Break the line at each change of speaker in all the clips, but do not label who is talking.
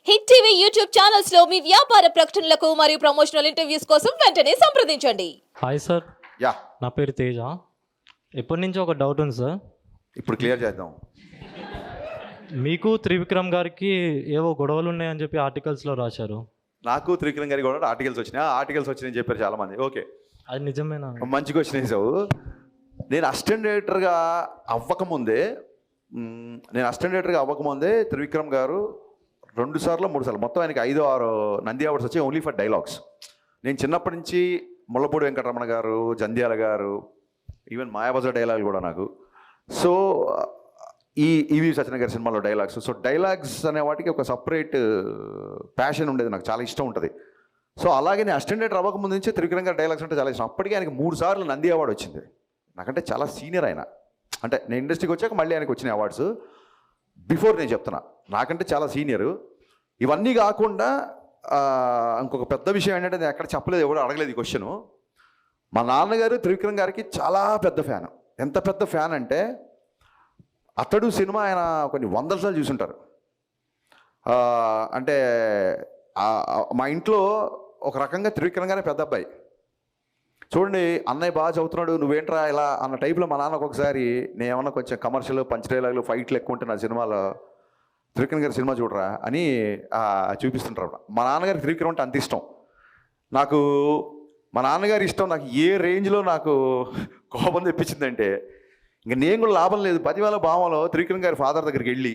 Hit TV YouTube channels లో మీ వ్యాపార ప్రకటనలకు మరియు ప్రమోషనల్ ఇంటర్వ్యూస్ కోసం వెంటనే సంప్రదించండి.
హాయ్ సార్,
యా
నా పేరు తేజ. ఎప్పటి నుంచి ఒక డౌట్ ఉంది సార్.
ఇప్పుడు క్లియర్ చేద్దాం.
మీకు త్రివిక్రమ్ గారికి ఏవో గొడవలు ఉన్నాయని చెప్పి ఆర్టికల్స్లో రాశారు.
నాకు త్రివిక్రమ్ గారికి కూడా ఆర్టికల్స్ వచ్చినాయని చెప్పారు చాలామంది. ఓకే,
అది నిజమేనా?
మంచి క్వశ్చన్ వేసావు. నేను అసిస్టెంట్ డైరెక్టర్గా అవ్వకముందే త్రివిక్రమ్ గారు 2 సార్లు 3 సార్లు మొత్తం ఆయనకి 5-6 నంది అవార్డ్స్ వచ్చాయి ఓన్లీ ఫర్ డైలాగ్స్. నేను చిన్నప్పటి నుంచి ముళ్ళపూడి వెంకటరమణ గారు, జంధ్యాల గారు, ఈవెన్ మాయాబజార్ డైలాగులు కూడా నాకు. సో ఈవి సత్యనారాయణ గారి సినిమాలో డైలాగ్స్. సో డైలాగ్స్ అనే వాటికి ఒక సపరేట్ ప్యాషన్ ఉండేది, నాకు చాలా ఇష్టం ఉంటుంది. సో అలాగే నేను అసిస్టెంట్ డైరెక్టర్ అవ్వకముందు నుంచి త్రివిక్రమ్ గారి డైలాగ్స్ అంటే చాలా ఇష్టం. అప్పటికే ఆయనకి 3 సార్లు నంది అవార్డు వచ్చింది. నాకంటే చాలా సీనియర్ ఆయన. అంటే నేను ఇండస్ట్రీకి వచ్చాక మళ్ళీ ఆయనకు వచ్చిన అవార్డ్స్. బిఫోర్ నేను చెప్తున్నా, నాకంటే చాలా సీనియరు. ఇవన్నీ కాకుండా ఇంకొక పెద్ద విషయం ఏంటంటే, నేను ఎక్కడ చెప్పలేదు, ఎవరు అడగలేదు ఈ క్వశ్చను. మా నాన్నగారు త్రివిక్రమ్ గారికి చాలా పెద్ద ఫ్యాన్. ఎంత పెద్ద ఫ్యాన్ అంటే, అతడు సినిమా ఆయన కొన్ని 100 సార్లు చూసుంటారు. అంటే మా ఇంట్లో ఒక రకంగా త్రివిక్రమ్ గారే పెద్ద అబ్బాయి. చూడండి, అన్నయ్య బాగా చదువుతున్నాడు, నువ్వేంట్రా ఇలా అన్న టైప్లో మా నాన్నకు ఒకసారి నేను ఏమన్నా కొంచెం కమర్షియల్ పంచ్ డైలాగులు ఫైట్లు ఎక్కువ ఉంటే నా సినిమాలో త్రివిక్రమ్ గారి సినిమా చూడరా అని చూపిస్తుంటారు. మా నాన్నగారికి త్రివిక్రమ్ అంటే అంత ఇష్టం. నాకు మా నాన్నగారి ఇష్టం నాకు ఏ రేంజ్లో నాకు కోపం తెప్పించిందంటే, ఇంక నేను కూడా లాభం లేదు. 10,000 భావంలో త్రివిక్రమ్ గారి ఫాదర్ దగ్గరికి వెళ్ళి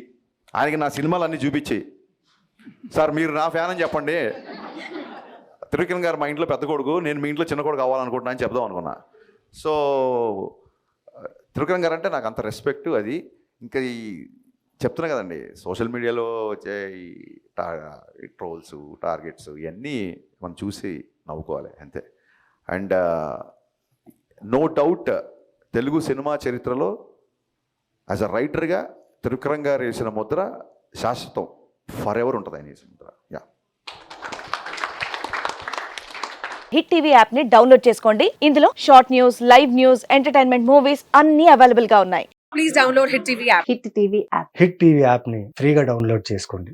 ఆయనకి నా సినిమాలు అన్నీ చూపించి, సార్ మీరు నా ఫ్యాన్ అని చెప్పండి, త్రివిక్రమ్ గారు మా ఇంట్లో పెద్ద కొడుకు, నేను మీ ఇంట్లో చిన్న కొడుకు అవ్వాలనుకుంటున్నా అని చెప్దాం అనుకున్నా. సో త్రివిక్రమ్ గారు అంటే నాకు అంత రెస్పెక్ట్. అది ఇంకా ఈ చెప్తున్నా కదండి, సోషల్ మీడియాలో వచ్చే ఈ ట్రోల్స్, టార్గెట్స్ ఇవన్నీ మనం చూసి నవ్వుకోవాలి అంతే. And no doubt Telugu cinema చరిత్రలో యాజ్ అ రైటర్గా త్రివిక్రమ్ గారు వేసిన ముద్ర శాశ్వతం, ఫర్ ఎవర్ ఉంటుంది ఆయన వేసిన Mudra. Yeah.
Hit TV app ని డౌన్లోడ్ చేసుకోండి. ఇందులో short news, live news, entertainment movies అన్ని అవైలబుల్ గా ఉన్నాయి.
Please download hit TV app.
Hit TV app.
Hit TV యాప్ని ఫ్రీగా డౌన్లోడ్ చేసుకోండి.